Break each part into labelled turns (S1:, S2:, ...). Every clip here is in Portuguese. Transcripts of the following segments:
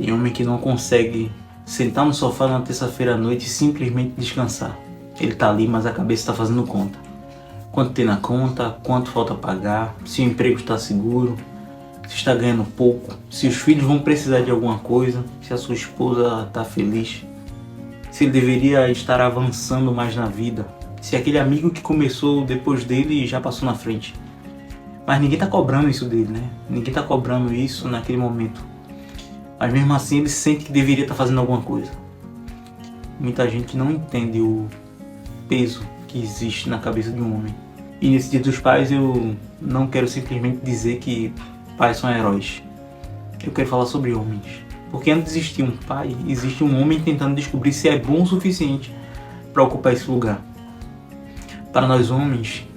S1: Tem homem que não consegue sentar no sofá numa terça-feira à noite e simplesmente descansar. Ele tá ali, mas a cabeça está fazendo conta. Quanto tem na conta, quanto falta pagar, se o emprego está seguro, se está ganhando pouco, se os filhos vão precisar de alguma coisa, se a sua esposa está feliz, se ele deveria estar avançando mais na vida, se aquele amigo que começou depois dele já passou na frente. Mas ninguém está cobrando isso dele, né? Ninguém está cobrando isso naquele momento. Mas mesmo assim ele sente que deveria estar fazendo alguma coisa. Muita gente não entende o peso que existe na cabeça de um homem. E nesse Dia dos Pais eu não quero simplesmente dizer que pais são heróis. Eu quero falar sobre homens. Porque antes de existir um pai, existe um homem tentando descobrir se é bom o suficiente para ocupar esse lugar. Para nós homens,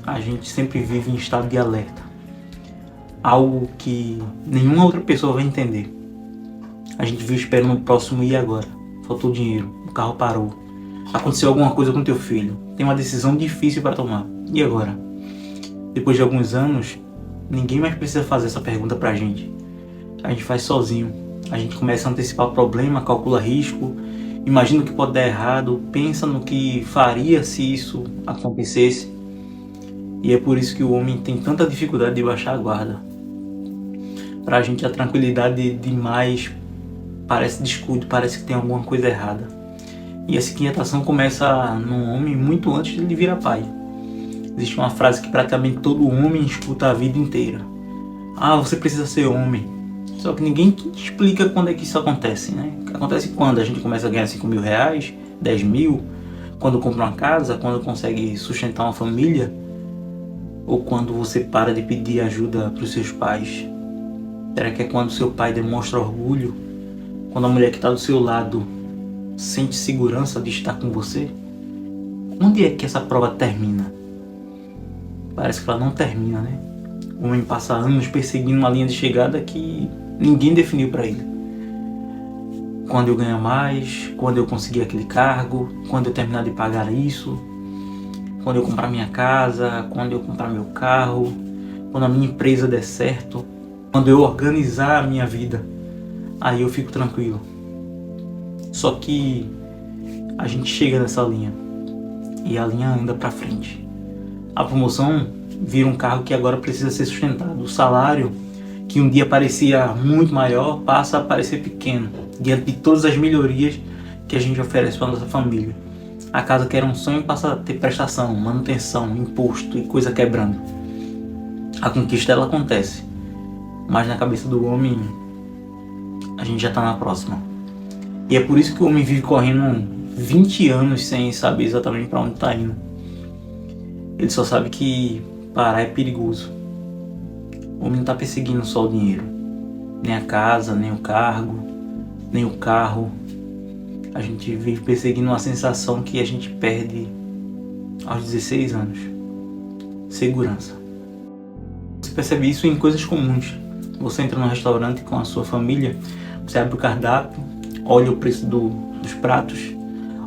S1: a gente sempre vive em estado de alerta. Algo que nenhuma outra pessoa vai entender. A gente vive esperando o próximo e agora. Faltou dinheiro, o carro parou. Aconteceu alguma coisa com teu filho. Tem uma decisão difícil para tomar. E agora? Depois de alguns anos, ninguém mais precisa fazer essa pergunta pra gente. A gente faz sozinho. A gente começa a antecipar o problema, calcula risco, imagina o que pode dar errado, pensa no que faria se isso acontecesse. E é por isso que o homem tem tanta dificuldade de baixar a guarda. Pra gente a tranquilidade demais parece descuido, parece que tem alguma coisa errada. E essa inquietação começa no homem muito antes de ele virar pai. Existe uma frase que praticamente todo homem escuta a vida inteira. Ah, você precisa ser homem. Só que ninguém explica quando é que isso acontece, né? Acontece quando a gente começa a ganhar 5 mil reais, 10 mil, quando compra uma casa, quando consegue sustentar uma família, ou quando você para de pedir ajuda para os seus pais. Será que é quando seu pai demonstra orgulho? Quando a mulher que está do seu lado sente segurança de estar com você? Onde é que essa prova termina? Parece que ela não termina, né? O homem passa anos perseguindo uma linha de chegada que ninguém definiu para ele. Quando eu ganhar mais, quando eu conseguir aquele cargo, quando eu terminar de pagar isso, quando eu comprar minha casa, quando eu comprar meu carro, quando a minha empresa der certo, quando eu organizar a minha vida, aí eu fico tranquilo. Só que a gente chega nessa linha e a linha anda para frente. A promoção vira um cargo que agora precisa ser sustentado. O salário, que um dia parecia muito maior, passa a parecer pequeno, diante de todas as melhorias que a gente oferece para nossa família. A casa que era um sonho passa a ter prestação, manutenção, imposto e coisa quebrando. A conquista ela acontece, mas na cabeça do homem a gente já está na próxima. E é por isso que o homem vive correndo 20 anos sem saber exatamente para onde está indo. Ele só sabe que parar é perigoso. O homem não está perseguindo só o dinheiro, nem a casa, nem o cargo, nem o carro. A gente vive perseguindo uma sensação que a gente perde aos 16 anos. Segurança. Você percebe isso em coisas comuns. Você entra num restaurante com a sua família, você abre o cardápio, olha o preço dos pratos,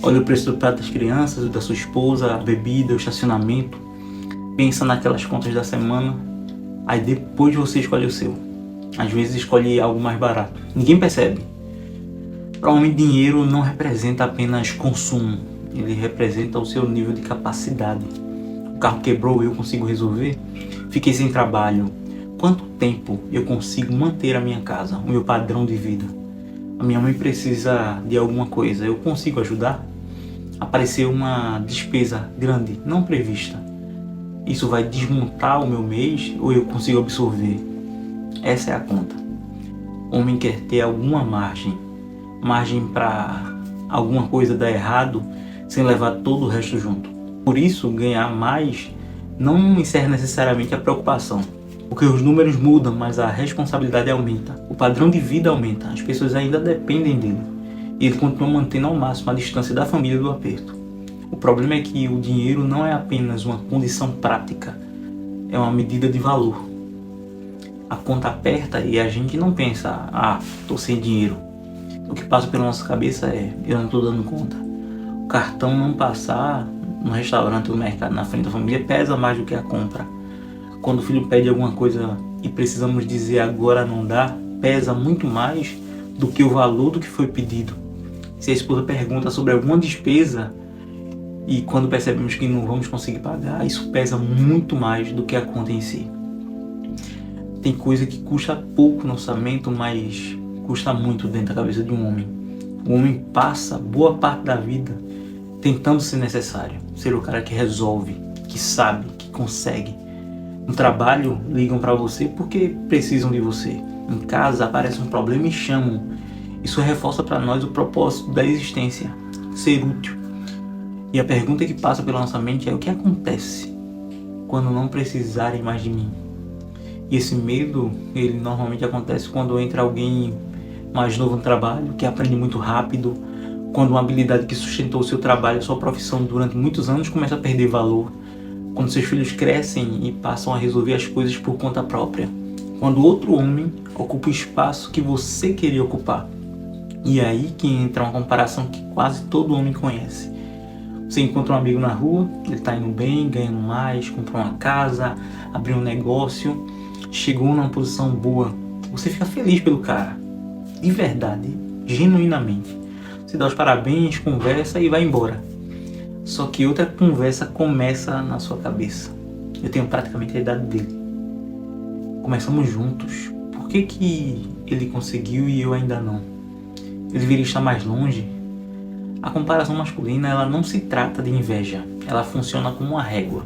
S1: olha o preço do prato das crianças, da sua esposa, a bebida, o estacionamento, pensa naquelas contas da semana, aí depois você escolhe o seu. Às vezes escolhe algo mais barato. Ninguém percebe. Para um homem, dinheiro não representa apenas consumo, ele representa o seu nível de capacidade. O carro quebrou, eu consigo resolver? Fiquei sem trabalho. Quanto tempo eu consigo manter a minha casa, o meu padrão de vida? A minha mãe precisa de alguma coisa, eu consigo ajudar? Apareceu uma despesa grande, não prevista. Isso vai desmontar o meu mês ou eu consigo absorver? Essa é a conta. O homem quer ter alguma margem para alguma coisa dar errado sem levar todo o resto junto. Por isso, ganhar mais não encerra necessariamente a preocupação. Porque os números mudam, mas a responsabilidade aumenta. O padrão de vida aumenta. As pessoas ainda dependem dele. E ele continua mantendo ao máximo a distância da família do aperto. O problema é que o dinheiro não é apenas uma condição prática. É uma medida de valor. A conta aperta e a gente não pensa, estou sem dinheiro. O que passa pela nossa cabeça é, eu não estou dando conta. O cartão não passar no restaurante ou no mercado na frente da família pesa mais do que a compra. Quando o filho pede alguma coisa e precisamos dizer agora não dá, pesa muito mais do que o valor do que foi pedido. Se a esposa pergunta sobre alguma despesa e quando percebemos que não vamos conseguir pagar, isso pesa muito mais do que a conta em si. Tem coisa que custa pouco no orçamento, mas custa muito dentro da cabeça de um homem. O homem passa boa parte da vida tentando ser necessário, ser o cara que resolve, que sabe, que consegue. No trabalho, ligam para você porque precisam de você. Em casa, aparece um problema e chamam. Isso reforça para nós o propósito da existência, ser útil. E a pergunta que passa pela nossa mente é: o que acontece quando não precisarem mais de mim? E esse medo, ele normalmente acontece quando entra alguém mais novo no trabalho, que aprende muito rápido, quando uma habilidade que sustentou o seu trabalho, a sua profissão durante muitos anos começa a perder valor, quando seus filhos crescem e passam a resolver as coisas por conta própria, quando outro homem ocupa o espaço que você queria ocupar. E é aí que entra uma comparação que quase todo homem conhece. Você encontra um amigo na rua, ele está indo bem, ganhando mais, comprou uma casa, abriu um negócio, chegou numa posição boa. Você fica feliz pelo cara, de verdade, genuinamente. Você dá os parabéns, conversa e vai embora. Só que outra conversa começa na sua cabeça. Eu tenho praticamente a idade dele. Começamos juntos. Por que ele conseguiu e eu ainda não? Ele deveria estar mais longe? A comparação masculina, ela não se trata de inveja. Ela funciona como uma régua.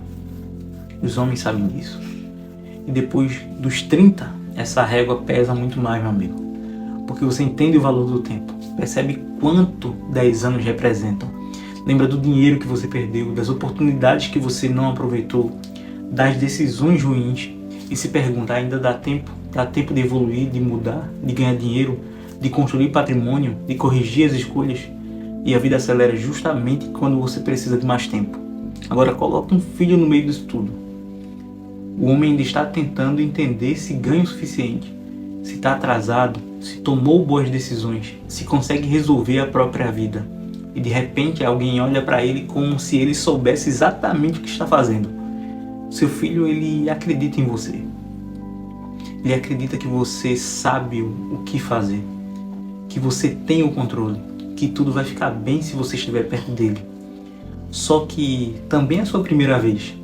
S1: Os homens sabem disso. E depois dos 30, essa régua pesa muito mais, meu amigo. Porque você entende o valor do tempo. Percebe quanto 10 anos representam. Lembra do dinheiro que você perdeu, das oportunidades que você não aproveitou, das decisões ruins. E se pergunta: ainda dá tempo? Dá tempo de evoluir, de mudar, de ganhar dinheiro, de construir patrimônio, de corrigir as escolhas? E a vida acelera justamente quando você precisa de mais tempo. Agora coloca um filho no meio disso tudo. O homem ainda está tentando entender se ganha o suficiente, se está atrasado, se tomou boas decisões, se consegue resolver a própria vida. E de repente alguém olha para ele como se ele soubesse exatamente o que está fazendo. Seu filho, ele acredita em você. Ele acredita que você sabe o que fazer, que você tem o controle, que tudo vai ficar bem se você estiver perto dele. Só que também é a sua primeira vez.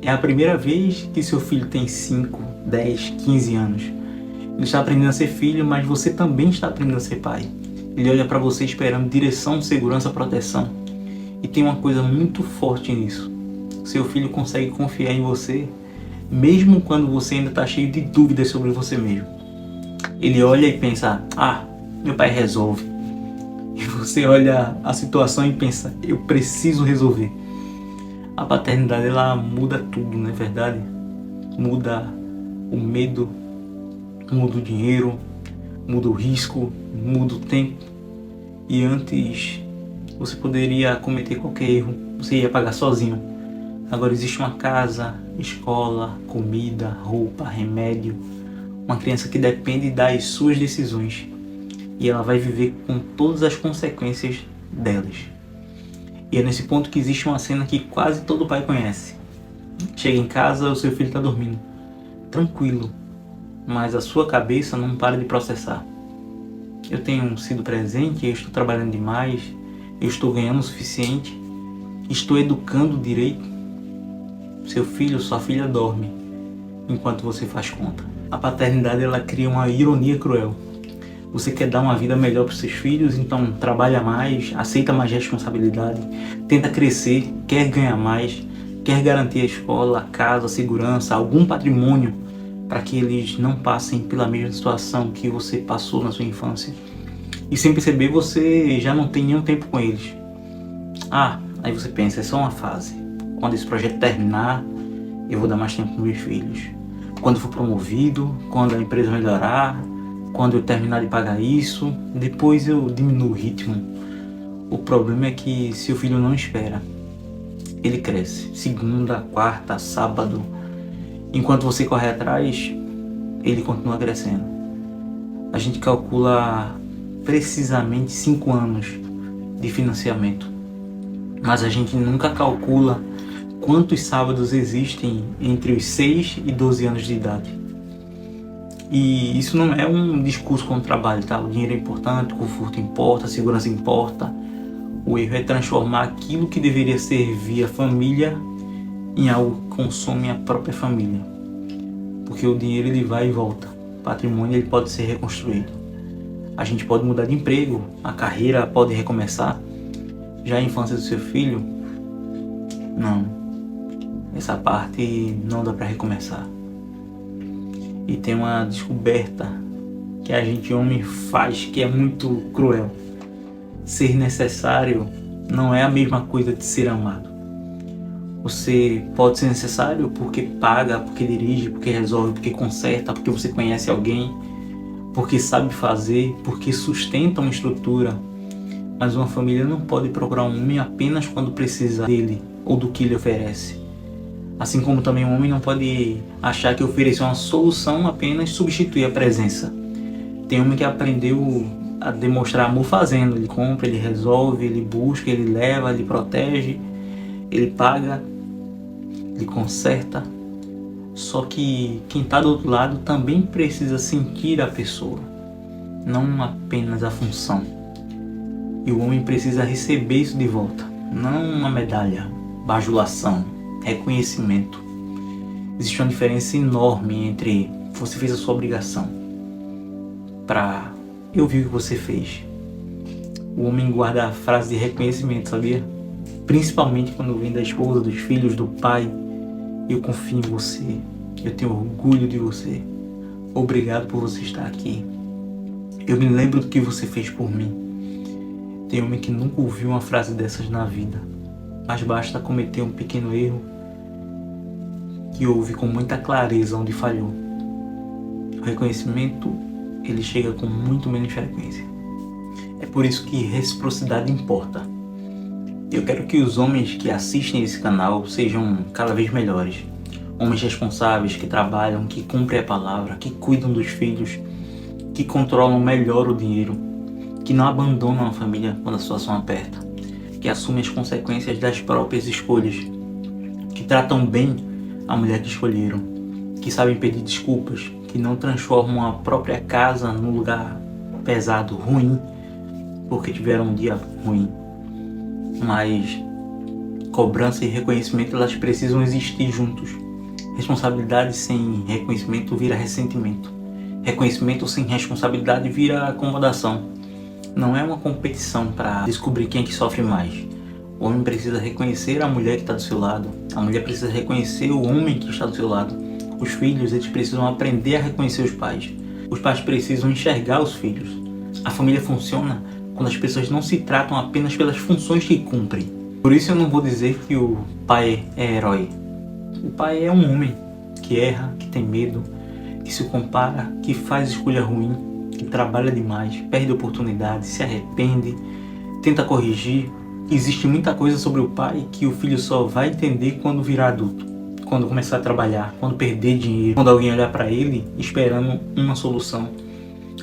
S1: É a primeira vez que seu filho tem 5, 10, 15 anos. Ele está aprendendo a ser filho, mas você também está aprendendo a ser pai. Ele olha para você esperando direção, segurança, proteção. E tem uma coisa muito forte nisso. Seu filho consegue confiar em você, mesmo quando você ainda está cheio de dúvidas sobre você mesmo. Ele olha e pensa: ah, meu pai resolve. E você olha a situação e pensa: eu preciso resolver. A paternidade, ela muda tudo, não é verdade? Muda o medo, muda o dinheiro, muda o risco, muda o tempo. E antes você poderia cometer qualquer erro, você ia pagar sozinho. Agora existe uma casa, escola, comida, roupa, remédio. Uma criança que depende das suas decisões. E ela vai viver com todas as consequências delas. E é nesse ponto que existe uma cena que quase todo pai conhece. Chega em casa, o seu filho está dormindo, tranquilo, mas a sua cabeça não para de processar. Eu tenho sido presente, eu estou trabalhando demais, eu estou ganhando o suficiente, estou educando direito. Seu filho, sua filha dorme enquanto você faz conta. A paternidade, ela cria uma ironia cruel. Você quer dar uma vida melhor para os seus filhos, então trabalha mais, aceita mais responsabilidade, tenta crescer, quer ganhar mais, quer garantir a escola, a casa, a segurança, algum patrimônio para que eles não passem pela mesma situação que você passou na sua infância. E sem perceber, você já não tem nenhum tempo com eles. Ah, aí você pensa: é só uma fase. Quando esse projeto terminar, eu vou dar mais tempo com meus filhos. Quando for promovido, quando a empresa melhorar, quando eu terminar de pagar isso, depois eu diminuo o ritmo. O problema é que seu filho não espera. Ele cresce, segunda, quarta, sábado. Enquanto você corre atrás, ele continua crescendo. A gente calcula precisamente 5 anos de financiamento. Mas a gente nunca calcula quantos sábados existem entre os 6 e 12 anos de idade. E isso não é um discurso contra o trabalho, tá? O dinheiro é importante, o conforto importa, a segurança importa. O erro é transformar aquilo que deveria servir a família em algo que consome a própria família. Porque o dinheiro ele vai e volta. O patrimônio ele pode ser reconstruído. A gente pode mudar de emprego, a carreira pode recomeçar. Já a infância do seu filho, não. Essa parte não dá para recomeçar. E tem uma descoberta que a gente homem faz que é muito cruel. Ser necessário não é a mesma coisa de ser amado. Você pode ser necessário porque paga, porque dirige, porque resolve, porque conserta, porque você conhece alguém, porque sabe fazer, porque sustenta uma estrutura. Mas uma família não pode procurar um homem apenas quando precisa dele ou do que ele oferece. Assim como também um homem não pode achar que oferecer uma solução apenas substitui a presença. Tem homem que aprendeu a demonstrar amor fazendo. Ele compra, ele resolve, ele busca, ele leva, ele protege, ele paga, ele conserta. Só que quem está do outro lado também precisa sentir a pessoa, não apenas a função. E o homem precisa receber isso de volta, não uma medalha, bajulação, reconhecimento. Existe uma diferença enorme entre você fez a sua obrigação para eu vi o que você fez. O homem guarda a frase de reconhecimento, sabia? Principalmente quando vem da esposa, dos filhos, do pai. Eu confio em você, eu tenho orgulho de você. Obrigado por você estar aqui. Eu me lembro do que você fez por mim. Tem homem que nunca ouviu uma frase dessas na vida, mas basta cometer um pequeno erro que ouve com muita clareza onde falhou. O reconhecimento, ele chega com muito menos frequência. É por isso que reciprocidade importa. Eu quero que os homens que assistem esse canal sejam cada vez melhores. Homens responsáveis, que trabalham, que cumprem a palavra, que cuidam dos filhos, que controlam melhor o dinheiro, que não abandonam a família quando a situação aperta, que assumem as consequências das próprias escolhas, que tratam bem a mulher que escolheram, que sabem pedir desculpas, que não transformam a própria casa num lugar pesado, ruim, porque tiveram um dia ruim. Mas cobrança e reconhecimento, elas precisam existir juntos. Responsabilidade sem reconhecimento vira ressentimento. Reconhecimento sem responsabilidade vira acomodação. Não é uma competição para descobrir quem é que sofre mais. O homem precisa reconhecer a mulher que está do seu lado. A mulher precisa reconhecer o homem que está do seu lado. Os filhos, eles precisam aprender a reconhecer os pais. Os pais precisam enxergar os filhos. A família funciona quando as pessoas não se tratam apenas pelas funções que cumprem. Por isso eu não vou dizer que o pai é herói. O pai é um homem que erra, que tem medo, que se compara, que faz escolha ruim, que trabalha demais, perde oportunidades, se arrepende, tenta corrigir. Existe muita coisa sobre o pai que o filho só vai entender quando virar adulto, quando começar a trabalhar, quando perder dinheiro, quando alguém olhar para ele esperando uma solução,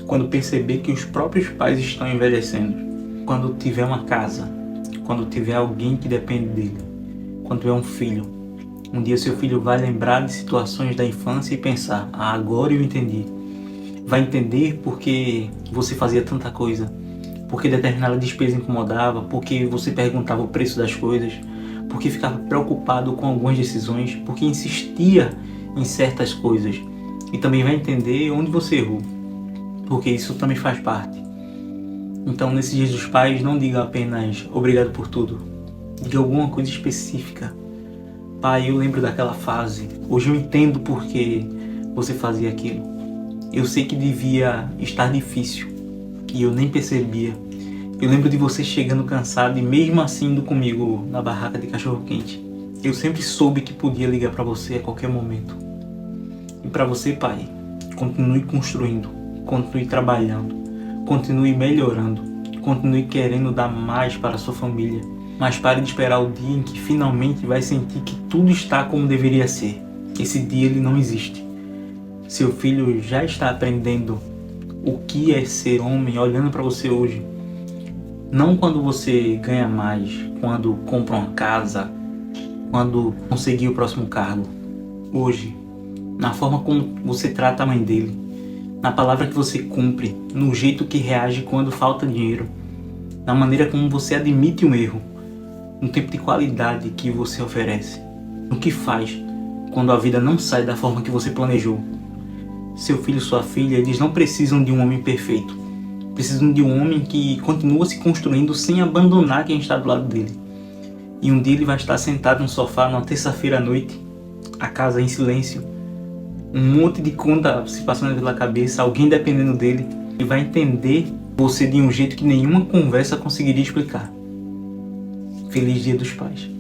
S1: quando perceber que os próprios pais estão envelhecendo, quando tiver uma casa, quando tiver alguém que depende dele, quando tiver um filho. Um dia seu filho vai lembrar de situações da infância e pensar: ah, agora eu entendi. Vai entender porque você fazia tanta coisa, porque determinada despesa incomodava, porque você perguntava o preço das coisas, porque ficava preocupado com algumas decisões, porque insistia em certas coisas. E também vai entender onde você errou, porque isso também faz parte. Então, nesses dias dos pais, não diga apenas obrigado por tudo. Diga alguma coisa específica. Pai, eu lembro daquela fase. Hoje eu entendo porque você fazia aquilo. Eu sei que devia estar difícil e eu nem percebia. Eu lembro de você chegando cansado e mesmo assim indo comigo na barraca de cachorro-quente. Eu sempre soube que podia ligar para você a qualquer momento. E para você, pai, continue construindo, continue trabalhando, continue melhorando, continue querendo dar mais para a sua família. Mas pare de esperar o dia em que finalmente vai sentir que tudo está como deveria ser. Esse dia ele não existe. Seu filho já está aprendendo o que é ser homem olhando para você hoje. Não quando você ganha mais, quando compra uma casa, quando conseguir o próximo cargo. Hoje, na forma como você trata a mãe dele, na palavra que você cumpre, no jeito que reage quando falta dinheiro, na maneira como você admite um erro, no tempo de qualidade que você oferece, no que faz quando a vida não sai da forma que você planejou. Seu filho, sua filha, eles não precisam de um homem perfeito. Precisam de um homem que continua se construindo sem abandonar quem está do lado dele. E um dia ele vai estar sentado no sofá numa terça-feira à noite, a casa em silêncio, um monte de conta se passando pela cabeça, alguém dependendo dele, e vai entender você de um jeito que nenhuma conversa conseguiria explicar. Feliz Dia dos Pais.